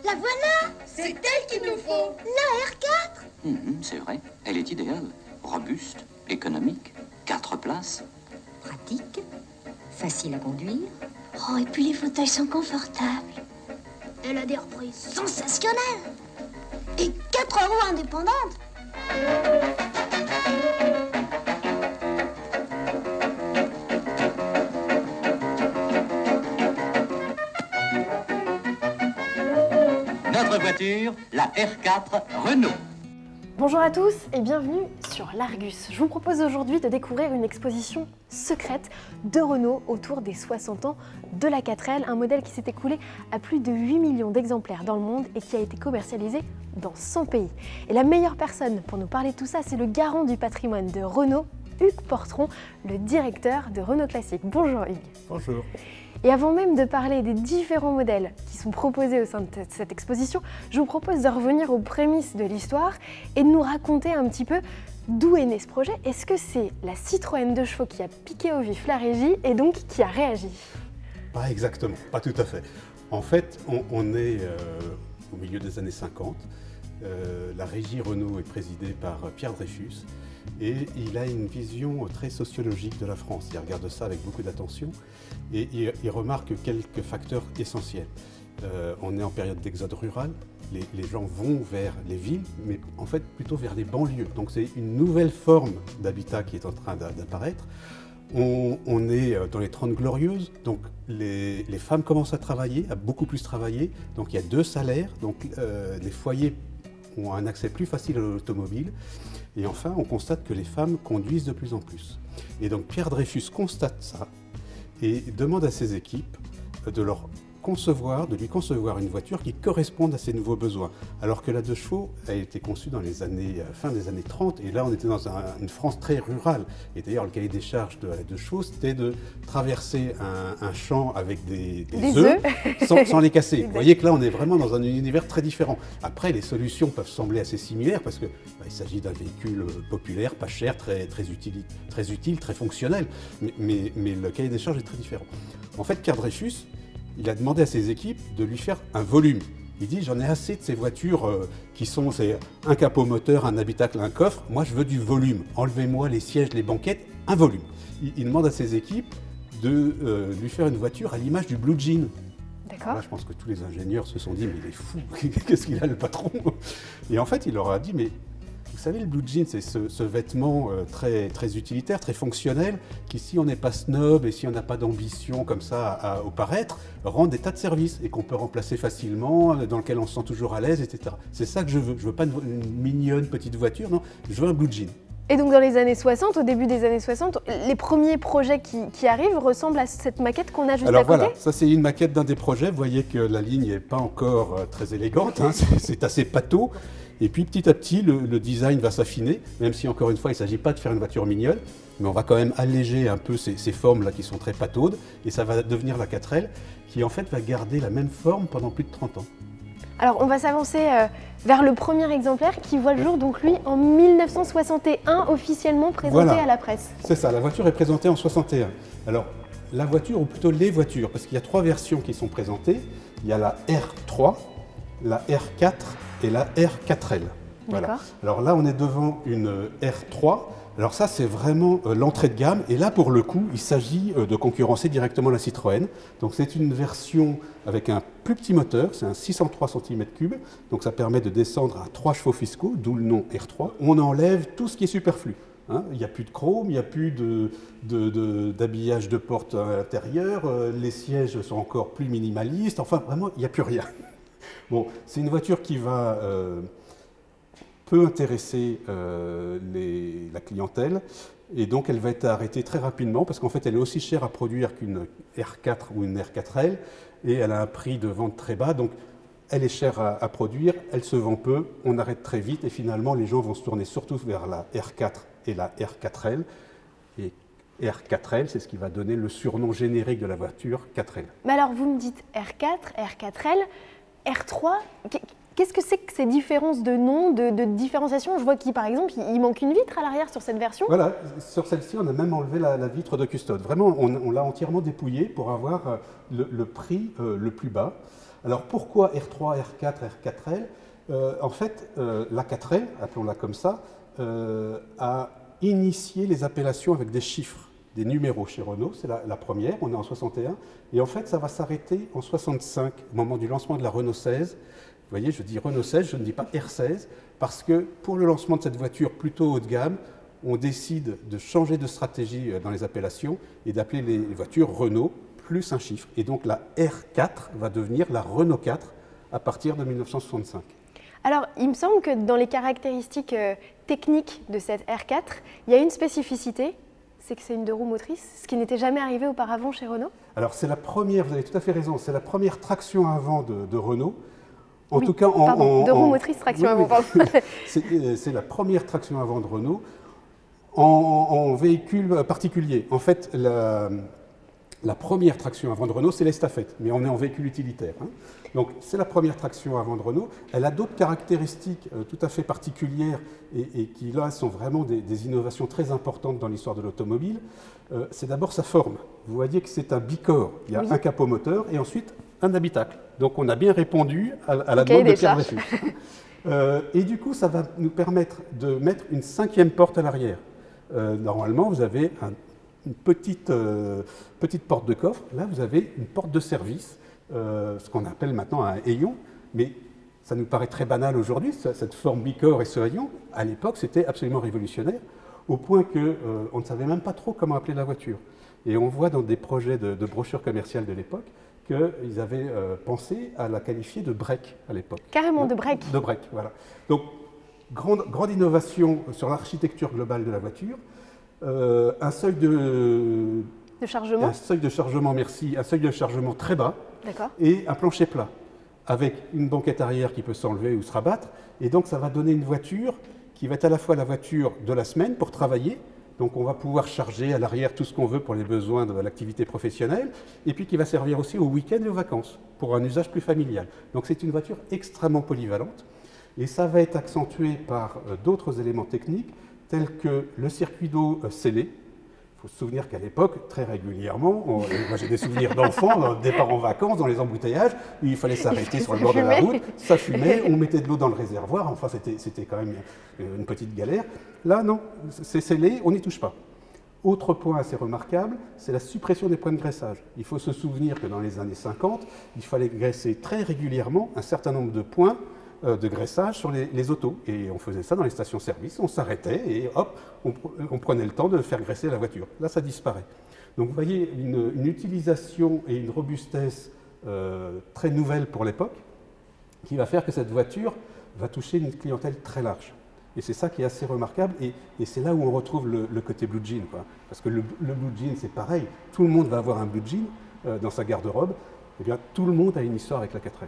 La voilà! C'est elle qu'il nous faut! La R4! C'est vrai, elle est idéale. Robuste, économique, 4 places. Pratique, facile à conduire. Oh, et puis les fauteuils sont confortables. Elle a des reprises sensationnelles. Et 4 roues indépendantes. Notre voiture, la R4 Renault. Bonjour à tous et bienvenue sur l'Argus. Je vous propose aujourd'hui de découvrir une exposition secrète de Renault autour des 60 ans de la 4L, un modèle qui s'est écoulé à plus de 8 millions d'exemplaires dans le monde et qui a été commercialisé dans 100 pays. Et la meilleure personne pour nous parler de tout ça, c'est le garant du patrimoine de Renault, Hugues Portron, le directeur de Renault Classique. Bonjour Hugues. Bonjour. Et avant même de parler des différents modèles qui sont proposés au sein de cette exposition, je vous propose de revenir aux prémices de l'histoire et de nous raconter un petit peu d'où est né ce projet. Est-ce que c'est la Citroën 2 chevaux qui a piqué au vif la régie et donc qui a réagi? Pas exactement, pas tout à fait. En fait, on est au milieu des années 50. La régie Renault est présidée par Pierre Dreyfus et il a une vision très sociologique de la France. Il regarde ça avec beaucoup d'attention et il remarque quelques facteurs essentiels. On est en période d'exode rural, les gens vont vers les villes, mais en fait plutôt vers les banlieues. Donc c'est une nouvelle forme d'habitat qui est en train d'apparaître. On est dans les 30 glorieuses, donc les femmes commencent à travailler, à beaucoup plus travailler. Donc il y a 2 salaires, donc les foyers ont un accès plus facile à l'automobile. Et enfin, on constate que les femmes conduisent de plus en plus. Et donc Pierre Dreyfus constate ça et demande à ses équipes de lui concevoir une voiture qui corresponde à ses nouveaux besoins. Alors que la 2 chevaux a été conçue dans les années, fin des années 30, et là on était dans une France très rurale. Et d'ailleurs le cahier des charges de la 2 chevaux, c'était de traverser un champ avec des œufs sans les casser. Vous voyez que là on est vraiment dans un univers très différent. Après les solutions peuvent sembler assez similaires parce que il s'agit d'un véhicule populaire, pas cher, très utile, très fonctionnel, mais le cahier des charges est très différent. En fait, Pierre Dreyfus, il a demandé à ses équipes de lui faire un volume. Il dit, j'en ai assez de ces voitures qui sont un capot moteur, un habitacle, un coffre. Moi, je veux du volume. Enlevez-moi les sièges, les banquettes, un volume. Il demande à ses équipes de lui faire une voiture à l'image du Blue Jean. D'accord. Là, je pense que tous les ingénieurs se sont dit, mais il est fou, qu'est-ce qu'il a le patron? Et en fait, il leur a dit, mais vous savez, le blue jean, c'est ce vêtement très utilitaire, très fonctionnel, qui, si on n'est pas snob et si on n'a pas d'ambition comme ça au paraître, rend des tas de services et qu'on peut remplacer facilement, dans lequel on se sent toujours à l'aise, etc. C'est ça que je veux. Je veux pas une mignonne petite voiture, non, je veux un blue jean. Et donc dans les années 60, au début des années 60, les premiers projets qui arrivent ressemblent à cette maquette qu'on a juste à côté. Alors voilà, ça c'est une maquette d'un des projets. Vous voyez que la ligne n'est pas encore très élégante, hein, c'est assez pâteau. Et puis petit à petit, le design va s'affiner, même si encore une fois, il ne s'agit pas de faire une voiture mignonne, mais on va quand même alléger un peu ces formes-là qui sont très pataudes, et ça va devenir la 4L, qui en fait va garder la même forme pendant plus de 30 ans. Alors on va s'avancer vers le premier exemplaire qui voit le jour, donc lui, en 1961, officiellement présenté à la presse. C'est ça, la voiture est présentée en 61. Alors la voiture, ou plutôt les voitures, parce qu'il y a 3 versions qui sont présentées. Il y a la R3, la R4 et la R4L. Voilà. Alors là, on est devant une R3. Alors ça, c'est vraiment l'entrée de gamme. Et là, pour le coup, il s'agit de concurrencer directement la Citroën. Donc c'est une version avec un plus petit moteur, c'est un 603 cm3. Donc ça permet de descendre à 3 chevaux fiscaux, d'où le nom R3. On enlève tout ce qui est superflu. Hein, il n'y a plus de chrome, il n'y a plus d'habillage de porte à l'intérieur, les sièges sont encore plus minimalistes, enfin vraiment, il n'y a plus rien. Bon, c'est une voiture qui va peut intéresser la clientèle et donc elle va être arrêtée très rapidement parce qu'en fait elle est aussi chère à produire qu'une R4 ou une R4L et elle a un prix de vente très bas, donc elle est chère à produire, elle se vend peu, on arrête très vite et finalement les gens vont se tourner surtout vers la R4 et la R4L. Et R4L, c'est ce qui va donner le surnom générique de la voiture 4L. Mais alors vous me dites R4, R4L, R3, qu'est-ce que c'est que ces différences de nom, de différenciation? Je vois qu'il, par exemple, il manque une vitre à l'arrière sur cette version. Voilà, sur celle-ci, on a même enlevé la vitre de custode. Vraiment, on l'a entièrement dépouillée pour avoir le prix le plus bas. Alors pourquoi R3, R4, R4L? En fait, la 4L, appelons-la comme ça, a initié les appellations avec des chiffres, des numéros chez Renault. C'est la première, on est en 61. Et en fait, ça va s'arrêter en 65, au moment du lancement de la Renault 16. Vous voyez, je dis Renault 16, je ne dis pas R16, parce que pour le lancement de cette voiture plutôt haut de gamme, on décide de changer de stratégie dans les appellations et d'appeler les voitures Renault plus un chiffre. Et donc la R4 va devenir la Renault 4 à partir de 1965. Alors, il me semble que dans les caractéristiques techniques de cette R4, il y a une spécificité, c'est que c'est une 2 roues motrices, ce qui n'était jamais arrivé auparavant chez Renault. Alors c'est la première, vous avez tout à fait raison, c'est la première traction avant de Renault. En Oui, tout cas, pardon, 2 roues motrices, traction avant, pardon. C'est la première traction avant de Renault en véhicule particulier. En fait, la première traction avant de Renault, c'est l'Estafette, mais on est en véhicule utilitaire. Hein. Donc c'est la première traction avant de Renault. Elle a d'autres caractéristiques tout à fait particulières et qui là sont vraiment des innovations très importantes dans l'histoire de l'automobile. C'est d'abord sa forme. Vous voyez que c'est un bicorps. Il y a un capot moteur et ensuite un habitacle. Donc on a bien répondu à la demande de Pierre Dreyfus. Et du coup, ça va nous permettre de mettre une 5e porte à l'arrière. Normalement, vous avez une petite porte de coffre. Là, vous avez une porte de service, ce qu'on appelle maintenant un hayon. Mais ça nous paraît très banal aujourd'hui, cette forme bicorps et ce hayon. À l'époque, c'était absolument révolutionnaire, au point qu'on ne savait même pas trop comment appeler la voiture. Et on voit dans des projets de brochures commerciales de l'époque qu'ils avaient pensé à la qualifier de break à l'époque. Carrément de break. De break, voilà. Donc, grande innovation sur l'architecture globale de la voiture. Un seuil de chargement. Un seuil de chargement, merci. Un seuil de chargement très bas. D'accord. Et un plancher plat, avec une banquette arrière qui peut s'enlever ou se rabattre. Et donc, ça va donner une voiture qui va être à la fois la voiture de la semaine pour travailler. Donc, on va pouvoir charger à l'arrière tout ce qu'on veut pour les besoins de l'activité professionnelle, et puis qui va servir aussi au week-end et aux vacances, pour un usage plus familial. Donc, c'est une voiture extrêmement polyvalente, et ça va être accentué par d'autres éléments techniques, tels que le circuit d'eau scellé. Il faut se souvenir qu'à l'époque, très régulièrement, moi j'ai des souvenirs d'enfants, dans le départ en vacances, dans les embouteillages, où il fallait s'arrêter sur le bord de la route, ça fumait, on mettait de l'eau dans le réservoir, enfin c'était quand même une petite galère. Là, non, c'est scellé, on n'y touche pas. Autre point assez remarquable, c'est la suppression des points de graissage. Il faut se souvenir que dans les années 50, il fallait graisser très régulièrement un certain nombre de points de graissage sur les autos. Et on faisait ça dans les stations-service, on s'arrêtait et hop, on prenait le temps de faire graisser la voiture. Là, ça disparaît. Donc vous voyez une utilisation et une robustesse très nouvelle pour l'époque, qui va faire que cette voiture va toucher une clientèle très large. Et c'est ça qui est assez remarquable, et c'est là où on retrouve le côté blue jean, quoi. Parce que le blue jean, c'est pareil, tout le monde va avoir un blue jean dans sa garde-robe, et bien tout le monde a une histoire avec la 4L.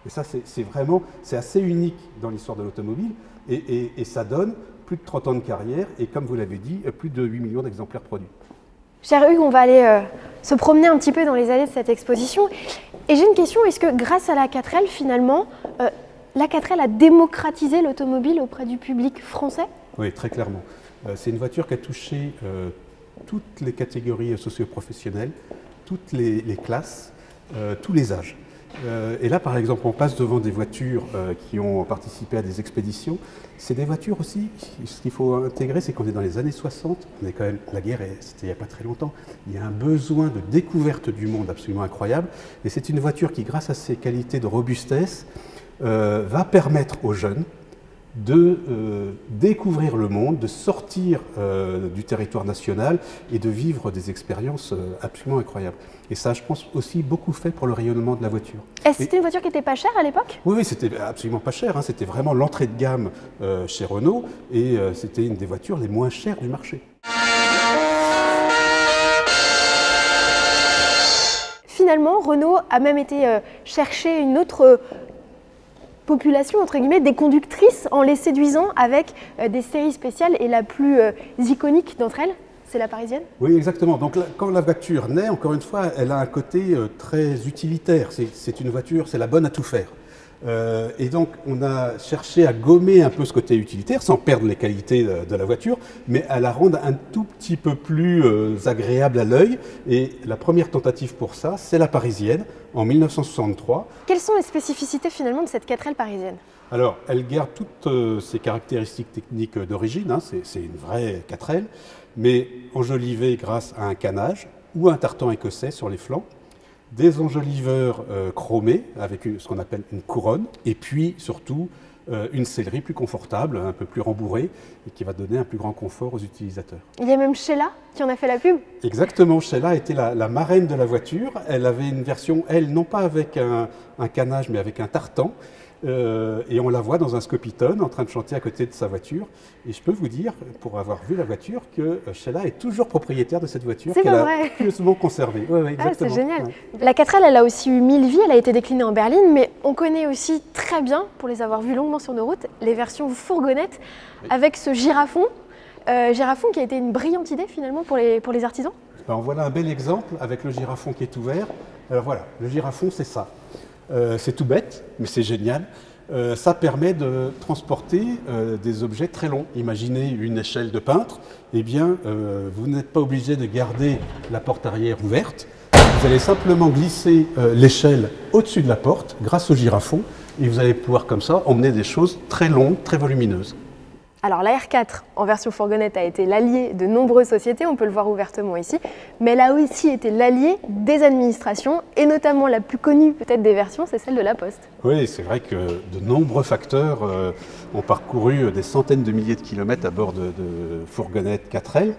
Et ça, c'est assez unique dans l'histoire de l'automobile, et ça donne plus de 30 ans de carrière, et comme vous l'avez dit, plus de 8 millions d'exemplaires produits. Cher Hugues, on va aller se promener un petit peu dans les allées de cette exposition. Et j'ai une question, est-ce que grâce à la 4L, finalement, la 4L a démocratisé l'automobile auprès du public français? Oui, très clairement. C'est une voiture qui a touché toutes les catégories socio-professionnelles, toutes les classes, tous les âges. Et là, par exemple, on passe devant des voitures qui ont participé à des expéditions. C'est des voitures aussi, ce qu'il faut intégrer, c'est qu'on est dans les années 60, on est quand même, la guerre, c'était il n'y a pas très longtemps. Il y a un besoin de découverte du monde absolument incroyable. Et c'est une voiture qui, grâce à ses qualités de robustesse, va permettre aux jeunes de découvrir le monde, de sortir du territoire national et de vivre des expériences absolument incroyables. Et ça, je pense, aussi beaucoup fait pour le rayonnement de la voiture. Est-ce que c'était une voiture qui n'était pas chère à l'époque? Oui, c'était absolument pas cher, hein. C'était vraiment l'entrée de gamme chez Renault, et c'était une des voitures les moins chères du marché. Finalement, Renault a même été chercher une autre population, entre guillemets, des conductrices, en les séduisant avec des séries spéciales, et la plus iconique d'entre elles, c'est la Parisienne? Oui, exactement. Donc quand la voiture naît, encore une fois, elle a un côté très utilitaire. C'est une voiture, c'est la bonne à tout faire. Et donc on a cherché à gommer un peu ce côté utilitaire, sans perdre les qualités de la voiture, mais à la rendre un tout petit peu plus agréable à l'œil. Et la première tentative pour ça, c'est la Parisienne, en 1963. Quelles sont les spécificités finalement de cette 4L parisienne? Alors, elle garde toutes ses caractéristiques techniques d'origine, hein, c'est une vraie 4L, mais enjolivée grâce à un canage ou un tartan écossais sur les flancs, des enjoliveurs chromés avec ce qu'on appelle une couronne, et puis surtout une sellerie plus confortable, un peu plus rembourrée, et qui va donner un plus grand confort aux utilisateurs. Il y a même Sheila qui en a fait la pub. Exactement, Sheila était la marraine de la voiture. Elle avait une version, elle, non pas avec un canage, mais avec un tartan. Et on la voit dans un Scopitone en train de chanter à côté de sa voiture. Et je peux vous dire, pour avoir vu la voiture, que Sheila est toujours propriétaire de cette voiture qu'elle a pieusement conservée. Ouais, exactement. C'est génial. Ouais. La 4L, elle a aussi eu 1000 vies, elle a été déclinée en berline, mais on connaît aussi très bien, pour les avoir vues longuement sur nos routes, les versions fourgonnettes avec ce girafon. Girafon qui a été une brillante idée finalement pour les artisans. Alors voilà un bel exemple avec le girafon qui est ouvert. Alors voilà, le girafon c'est ça. C'est tout bête, mais c'est génial. Ça permet de transporter des objets très longs. Imaginez une échelle de peintre. Eh bien, vous n'êtes pas obligé de garder la porte arrière ouverte. Vous allez simplement glisser l'échelle au-dessus de la porte grâce au girafon et vous allez pouvoir comme ça emmener des choses très longues, très volumineuses. Alors la R4 en version fourgonnette a été l'allié de nombreuses sociétés, on peut le voir ouvertement ici, mais elle a aussi été l'allié des administrations et notamment la plus connue peut-être des versions, c'est celle de la Poste. Oui, c'est vrai que de nombreux facteurs ont parcouru des centaines de milliers de kilomètres à bord de fourgonnettes 4L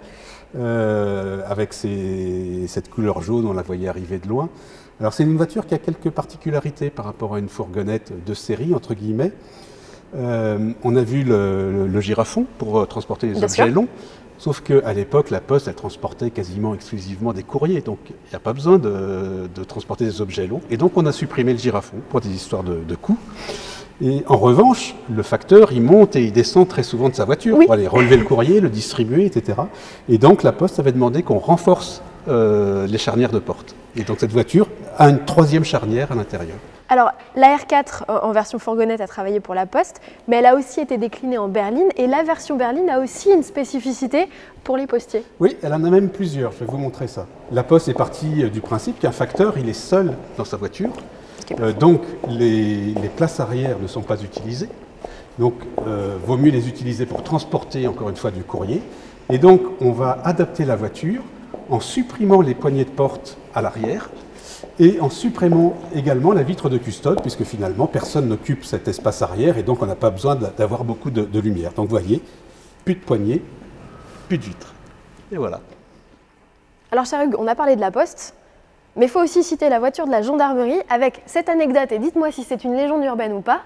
avec cette couleur jaune, on la voyait arriver de loin. Alors c'est une voiture qui a quelques particularités par rapport à une fourgonnette de série, entre guillemets. On a vu le girafon pour transporter les objets longs, sauf qu'à l'époque, la Poste, elle transportait quasiment exclusivement des courriers, donc il n'y a pas besoin de transporter des objets longs. Et donc on a supprimé le girafon pour des histoires de coûts. Et en revanche, le facteur, il monte et il descend très souvent de sa voiture pour aller relever le courrier, le distribuer, etc. Et donc la Poste avait demandé qu'on renforce les charnières de porte. Et donc cette voiture a une troisième charnière à l'intérieur. Alors, la R4 en version fourgonnette a travaillé pour la Poste, mais elle a aussi été déclinée en berline et la version berline a aussi une spécificité pour les postiers. Oui, elle en a même plusieurs, je vais vous montrer ça. La Poste est partie du principe qu'un facteur, il est seul dans sa voiture, donc les places arrière ne sont pas utilisées, donc vaut mieux les utiliser pour transporter encore une fois du courrier. Et donc on va adapter la voiture en supprimant les poignées de porte à l'arrière, et en supprimant également la vitre de custode, puisque finalement personne n'occupe cet espace arrière et donc on n'a pas besoin d'avoir beaucoup de lumière. Donc vous voyez, plus de poignée, plus de vitre. Et voilà. Alors cher Hugues, on a parlé de la Poste, mais il faut aussi citer la voiture de la gendarmerie avec cette anecdote, et dites-moi si c'est une légende urbaine ou pas.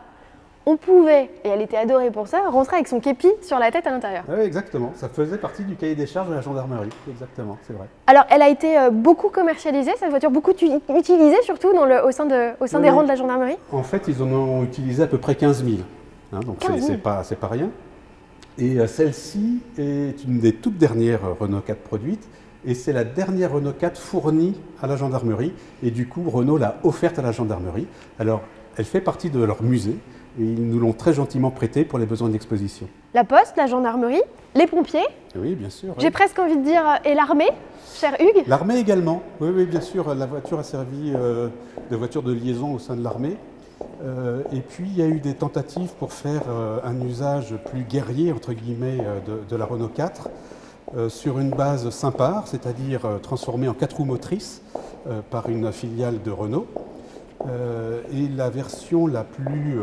On pouvait, et elle était adorée pour ça, rentrer avec son képi sur la tête à l'intérieur. Oui, exactement. Ça faisait partie du cahier des charges de la gendarmerie. Exactement, c'est vrai. Alors, elle a été beaucoup commercialisée, cette voiture, beaucoup utilisée surtout au sein des rangs de la gendarmerie. En fait, ils en ont utilisé à peu près 15 000. Hein, donc, c'est pas rien. Et celle-ci est une des toutes dernières Renault 4 produites. Et c'est la dernière Renault 4 fournie à la gendarmerie. Et du coup, Renault l'a offerte à la gendarmerie. Alors, elle fait partie de leur musée. Et ils nous l'ont très gentiment prêté pour les besoins de l'exposition. La Poste, la gendarmerie, les pompiers. Oui, bien sûr. J'ai presque envie de dire, et l'armée, cher Hugues. L'armée également. Oui, bien sûr. La voiture a servi de voiture de liaison au sein de l'armée. Et puis, il y a eu des tentatives pour faire un usage plus guerrier, entre guillemets, de la Renault 4 sur une base Simpar, c'est-à-dire transformée en 4 roues motrices par une filiale de Renault. Et la version la plus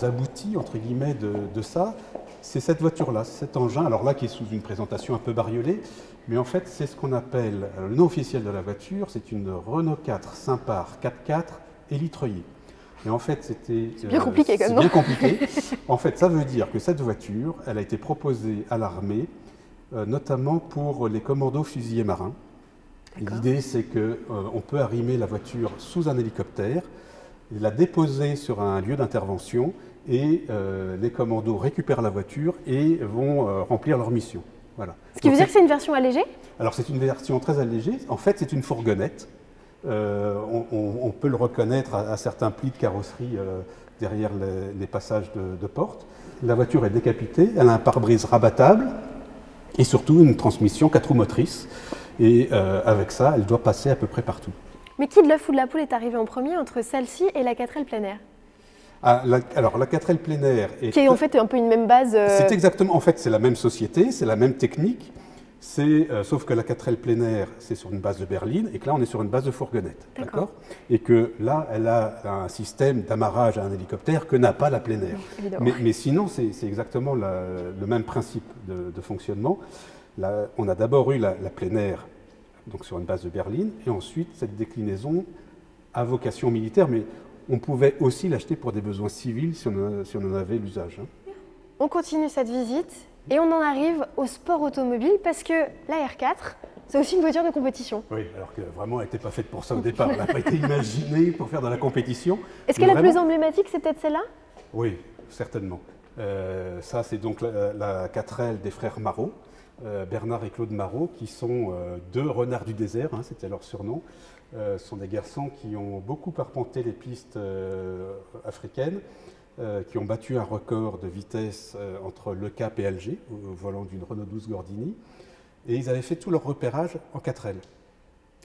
aboutie, entre guillemets, de ça, c'est cette voiture-là, cet engin, alors là qui est sous une présentation un peu bariolée, mais en fait c'est ce qu'on appelle, le nom officiel de la voiture, c'est une Renault 4 Simpar 4x4 élitreuillée. Et en fait c'était... C'est bien compliqué quand même. C'est bien compliqué. En fait ça veut dire que cette voiture, elle a été proposée à l'armée, notamment pour les commandos fusiliers marins. L'idée, c'est qu'on peut arrimer la voiture sous un hélicoptère, la déposer sur un lieu d'intervention et les commandos récupèrent la voiture et vont remplir leur mission. Voilà. Ce qui veut dire que c'est une version allégée? Alors, c'est une version très allégée. En fait, c'est une fourgonnette. On peut le reconnaître à certains plis de carrosserie derrière les passages de porte. La voiture est décapitée, elle a un pare-brise rabattable et surtout une transmission 4 roues motrices. Et avec ça, elle doit passer à peu près partout. Mais qui de l'œuf ou de la poule est arrivé en premier entre celle-ci et la 4L plein air? Alors la 4L plein air qui est en fait un peu une même base. C'est exactement, en fait c'est la même société, c'est la même technique, sauf que la 4L plein air c'est sur une base de berline et que là on est sur une base de fourgonnette, d'accord? Et que là elle a un système d'amarrage à un hélicoptère que n'a pas la plein air. Mais sinon c'est exactement le même principe de fonctionnement. Là, on a d'abord eu la plein air donc sur une base de berline et ensuite cette déclinaison à vocation militaire, mais on pouvait aussi l'acheter pour des besoins civils si on en avait l'usage. On continue cette visite et on en arrive au sport automobile parce que la R4, c'est aussi une voiture de compétition. Oui, alors que vraiment elle n'était pas faite pour ça au départ. Elle n'a pas été imaginée pour faire de la compétition. Est-ce que la plus emblématique, c'est peut-être celle-là? Oui, certainement. Ça, c'est donc la 4L des frères Marot, Bernard et Claude Marot, qui sont deux renards du désert, hein, c'était leur surnom. Ce sont des garçons qui ont beaucoup arpenté les pistes africaines, qui ont battu un record de vitesse entre Le Cap et Alger, au volant d'une Renault 12 Gordini. Et ils avaient fait tout leur repérage en 4L.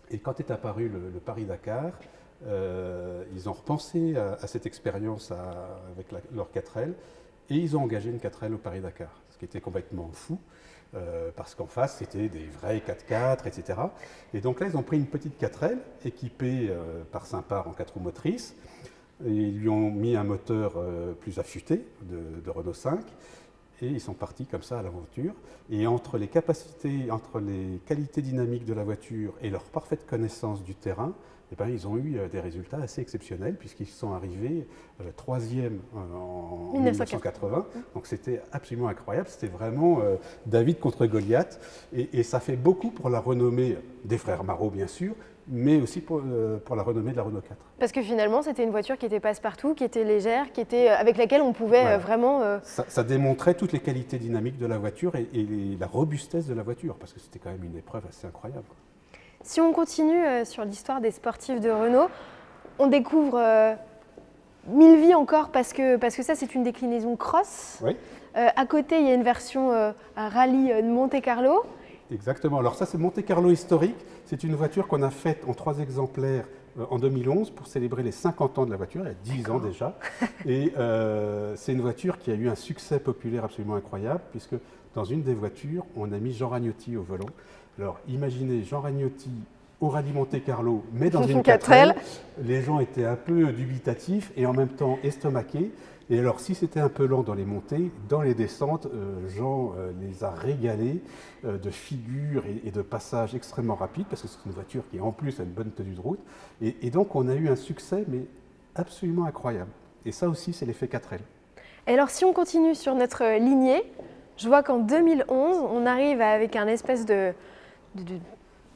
Et quand est apparu le Paris-Dakar, ils ont repensé à cette expérience avec leur 4L, et ils ont engagé une 4L au Paris-Dakar, ce qui était complètement fou. Parce qu'en face, c'était des vrais 4x4, etc. Et donc là, ils ont pris une petite 4L équipée par Simpar en 4 roues motrices. Et ils lui ont mis un moteur plus affûté de Renault 5. Et ils sont partis comme ça à l'aventure. Et entre les capacités, entre les qualités dynamiques de la voiture et leur parfaite connaissance du terrain, eh ben, ils ont eu des résultats assez exceptionnels puisqu'ils sont arrivés 3e en 1980. Donc c'était absolument incroyable. C'était vraiment David contre Goliath. Et ça fait beaucoup pour la renommée des frères Marot, bien sûr, mais aussi pour la renommée de la Renault 4. Parce que finalement, c'était une voiture qui était passe-partout, qui était légère, avec laquelle on pouvait vraiment... Ça démontrait toutes les qualités dynamiques de la voiture et la robustesse de la voiture, parce que c'était quand même une épreuve assez incroyable. Si on continue sur l'histoire des sportifs de Renault, on découvre 1000 vies encore parce que ça, c'est une déclinaison cross. Oui. À côté, il y a une version rallye de Monte-Carlo. Exactement. Alors ça, c'est Monte-Carlo historique. C'est une voiture qu'on a faite en 3 exemplaires en 2011 pour célébrer les 50 ans de la voiture, il y a 10 ans déjà. Et c'est une voiture qui a eu un succès populaire absolument incroyable, puisque dans une des voitures, on a mis Jean Ragnotti au volant. Alors imaginez Jean Ragnotti au rallye Monte-Carlo, mais dans une 4L. Les gens étaient un peu dubitatifs et en même temps estomaqués. Et alors, si c'était un peu lent dans les montées, dans les descentes, Jean les a régalés de figures et de passages extrêmement rapides, parce que c'est une voiture qui, en plus, a une bonne tenue de route. Et donc, on a eu un succès, mais absolument incroyable. Et ça aussi, c'est l'effet 4L. Et alors, si on continue sur notre lignée, je vois qu'en 2011, on arrive avec un espèce de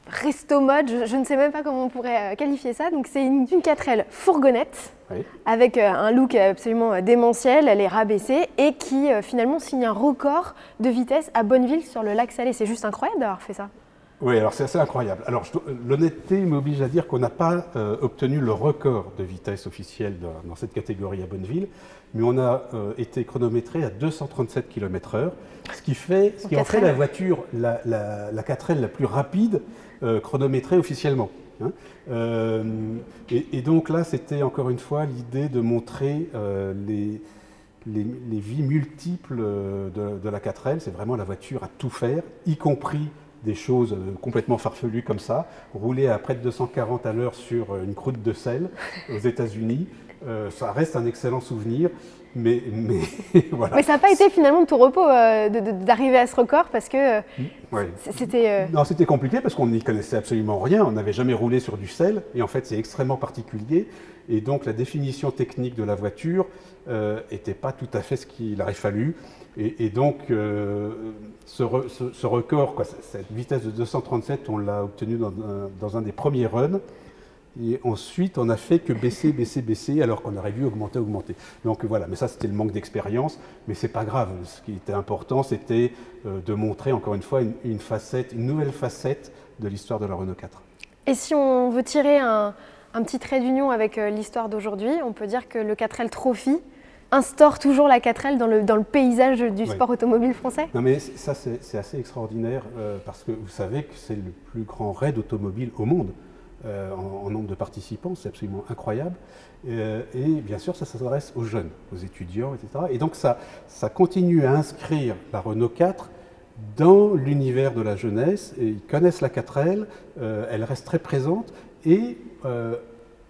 resto mode, je ne sais même pas comment on pourrait qualifier ça. Donc c'est une 4L fourgonnette, oui, avec un look absolument démentiel, elle est rabaissée et qui finalement signe un record de vitesse à Bonneville sur le lac Salé. C'est juste incroyable d'avoir fait ça. Oui, alors c'est assez incroyable. Alors l'honnêteté m'oblige à dire qu'on n'a pas obtenu le record de vitesse officiel dans cette catégorie à Bonneville, mais on a été chronométré à 237 km/h, ce qui en fait la voiture, la 4L la plus rapide chronométrée officiellement. Hein. Et donc là, c'était encore une fois l'idée de montrer les vies multiples de la 4L. C'est vraiment la voiture à tout faire, y compris des choses complètement farfelues comme ça, rouler à près de 240 à l'heure sur une croûte de sel aux États-Unis. Ça reste un excellent souvenir, mais voilà. Mais ça n'a pas été finalement de tout repos d'arriver à ce record parce que ouais. c'était... Non, c'était compliqué parce qu'on n'y connaissait absolument rien, on n'avait jamais roulé sur du sel, et en fait c'est extrêmement particulier, et donc la définition technique de la voiture n'était pas tout à fait ce qu'il aurait fallu, et donc ce record, cette vitesse de 237, on l'a obtenu dans un des premiers runs. Et ensuite, on n'a fait que baisser, alors qu'on aurait dû augmenter. Donc voilà, mais ça c'était le manque d'expérience, mais c'est pas grave. Ce qui était important, c'était de montrer encore une fois une nouvelle facette de l'histoire de la Renault 4. Et si on veut tirer un petit trait d'union avec l'histoire d'aujourd'hui, on peut dire que le 4L Trophy instaure toujours la 4L dans le paysage du sport automobile français. Non mais ça c'est assez extraordinaire parce que vous savez que c'est le plus grand raid automobile au monde. en nombre de participants, c'est absolument incroyable. Et bien sûr, ça s'adresse aux jeunes, aux étudiants, etc. Et donc ça continue à inscrire la Renault 4 dans l'univers de la jeunesse. Et ils connaissent la 4L, elle reste très présente et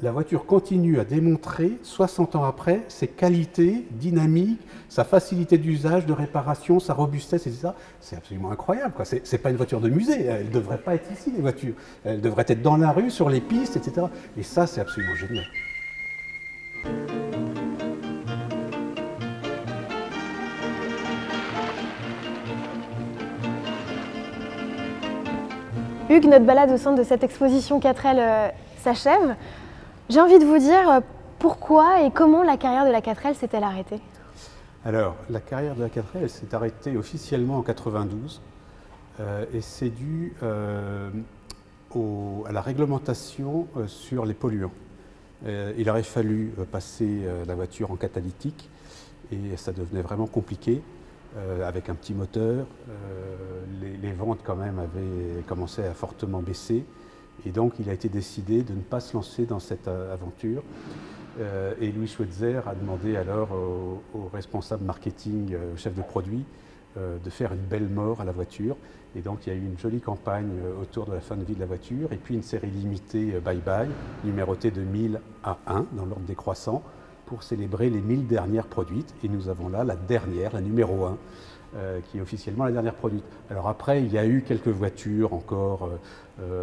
la voiture continue à démontrer, 60 ans après, ses qualités dynamiques, sa facilité d'usage, de réparation, sa robustesse, etc. C'est absolument incroyable. Ce n'est pas une voiture de musée, elle ne devrait pas être ici, les voitures. Elles devraient être dans la rue, sur les pistes, etc. Et ça, c'est absolument génial. Hugues, notre balade au sein de cette exposition 4L s'achève. J'ai envie de vous dire pourquoi et comment la carrière de la 4L s'est-elle arrêtée? Alors, la carrière de la 4L s'est arrêtée officiellement en 92 et c'est dû à la réglementation sur les polluants. Il aurait fallu passer la voiture en catalytique et ça devenait vraiment compliqué. Avec un petit moteur, les ventes quand même avaient commencé à fortement baisser et donc il a été décidé de ne pas se lancer dans cette aventure et Louis Schweitzer a demandé alors au responsable marketing, au chef de produit, de faire une belle mort à la voiture et donc il y a eu une jolie campagne autour de la fin de vie de la voiture et puis une série limitée Bye Bye, numérotée de 1000 à 1 dans l'ordre décroissant, pour célébrer les 1000 dernières produites. Et nous avons là la dernière, la numéro 1, qui est officiellement la dernière produite. Alors après, il y a eu quelques voitures encore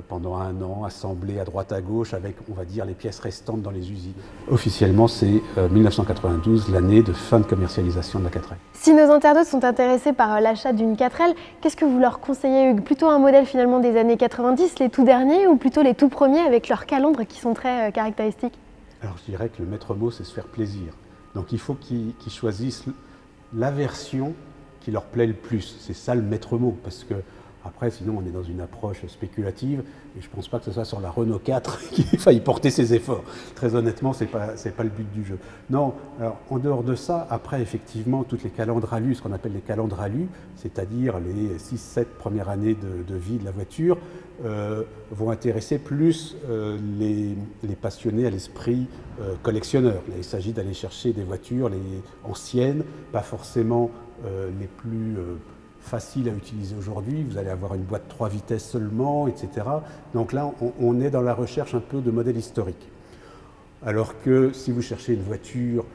pendant un an, assemblées à droite à gauche, avec, on va dire, les pièces restantes dans les usines. Officiellement, c'est 1992, l'année de fin de commercialisation de la 4L. Si nos internautes sont intéressés par l'achat d'une 4L, qu'est-ce que vous leur conseillez, Hugues? Plutôt un modèle finalement des années 90, les tout derniers, ou plutôt les tout premiers avec leurs calandres qui sont très caractéristiques? Alors je dirais que le maître mot, c'est se faire plaisir. Donc il faut qu'ils choisissent la version qui leur plaît le plus. C'est ça le maître mot, parce que après, sinon, on est dans une approche spéculative, et je ne pense pas que ce soit sur la Renault 4 qu'il faille porter ses efforts. Très honnêtement, ce n'est pas le but du jeu. Non, alors en dehors de ça, après, effectivement, toutes les calandres alu, ce qu'on appelle les calandres alu, c'est-à-dire les 6-7 premières années de vie de la voiture, vont intéresser plus les passionnés à l'esprit collectionneur. Il s'agit d'aller chercher des voitures anciennes, pas forcément les plus faciles à utiliser aujourd'hui. Vous allez avoir une boîte 3 vitesses seulement, etc. Donc là, on est dans la recherche un peu de modèles historiques. Alors que si vous cherchez une voiture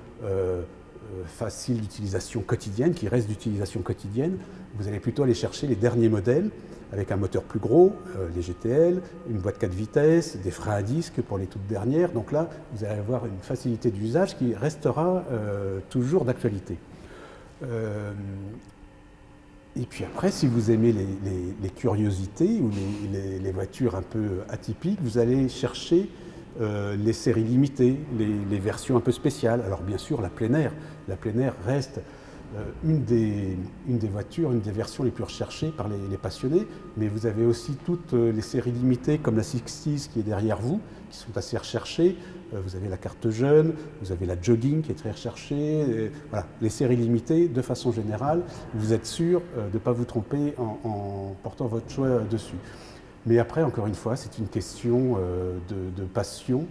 facile d'utilisation quotidienne, qui reste d'utilisation quotidienne, vous allez plutôt aller chercher les derniers modèles avec un moteur plus gros, les GTL, une boîte 4 vitesses, des freins à disque pour les toutes dernières. Donc là, vous allez avoir une facilité d'usage qui restera toujours d'actualité. Et puis après, si vous aimez les curiosités ou les voitures un peu atypiques, vous allez chercher les séries limitées, les versions un peu spéciales. Alors bien sûr, la plein air reste une des voitures, une des versions les plus recherchées par les passionnés, mais vous avez aussi toutes les séries limitées comme la 60 qui est derrière vous, qui sont assez recherchées. Vous avez la carte jeune, vous avez la jogging qui est très recherchée. Voilà, les séries limitées, de façon générale, vous êtes sûr de ne pas vous tromper en portant votre choix dessus. Mais après, encore une fois, c'est une question de passion.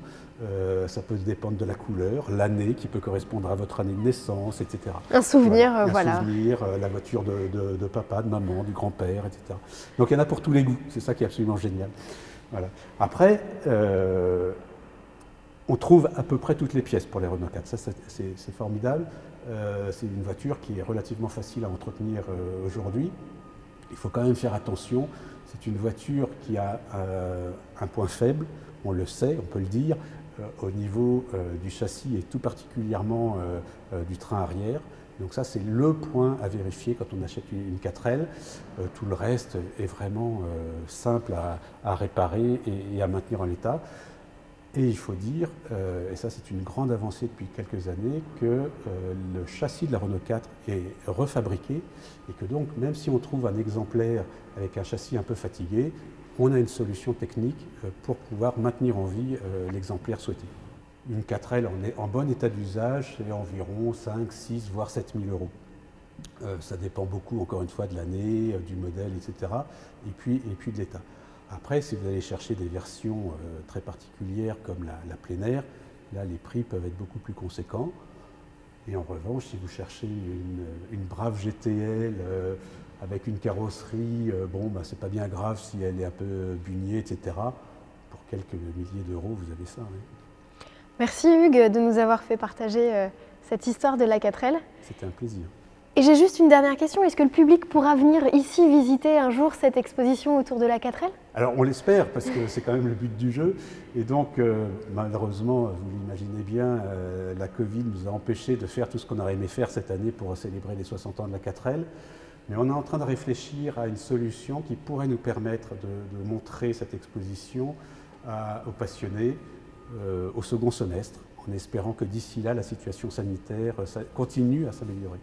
Ça peut dépendre de la couleur, l'année qui peut correspondre à votre année de naissance, etc. Un souvenir, voilà. Un souvenir, la voiture de papa, de maman, du grand-père, etc. Donc il y en a pour tous les goûts, c'est ça qui est absolument génial. Voilà. Après, on trouve à peu près toutes les pièces pour les Renault 4, ça c'est formidable. C'est une voiture qui est relativement facile à entretenir aujourd'hui. Il faut quand même faire attention, c'est une voiture qui a un point faible, on le sait, on peut le dire, au niveau du châssis et tout particulièrement du train arrière. Donc ça, c'est le point à vérifier quand on achète une 4L. Tout le reste est vraiment simple à réparer et à maintenir en état. Et il faut dire, et ça c'est une grande avancée depuis quelques années, que le châssis de la Renault 4 est refabriqué et que donc même si on trouve un exemplaire avec un châssis un peu fatigué, on a une solution technique pour pouvoir maintenir en vie l'exemplaire souhaité. Une 4L en bon état d'usage, c'est environ 5, 6, voire 7 000 euros. Ça dépend beaucoup, encore une fois, de l'année, du modèle, etc. Et puis de l'état. Après, si vous allez chercher des versions très particulières comme la plein air, là les prix peuvent être beaucoup plus conséquents. Et en revanche, si vous cherchez une brave GTL avec une carrosserie, bon, bah, c'est pas bien grave si elle est un peu bugnée, etc. Pour quelques milliers d'euros, vous avez ça. Oui. Merci Hugues de nous avoir fait partager cette histoire de la 4L. C'était un plaisir. Et j'ai juste une dernière question, est-ce que le public pourra venir ici visiter un jour cette exposition autour de la 4L? Alors on l'espère, parce que c'est quand même le but du jeu. Et donc malheureusement, vous l'imaginez bien, la Covid nous a empêchés de faire tout ce qu'on aurait aimé faire cette année pour célébrer les 60 ans de la 4L. Mais on est en train de réfléchir à une solution qui pourrait nous permettre de montrer cette exposition aux passionnés au second semestre, en espérant que d'ici là, la situation sanitaire continue à s'améliorer.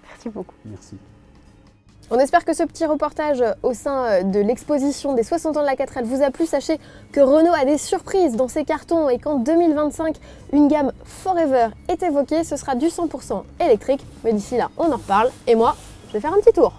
Merci beaucoup. Merci. On espère que ce petit reportage au sein de l'exposition des 60 ans de la 4L vous a plu. Sachez que Renault a des surprises dans ses cartons et qu'en 2025, une gamme Forever est évoquée. Ce sera du 100% électrique. Mais d'ici là, on en reparle. Et moi, je vais faire un petit tour.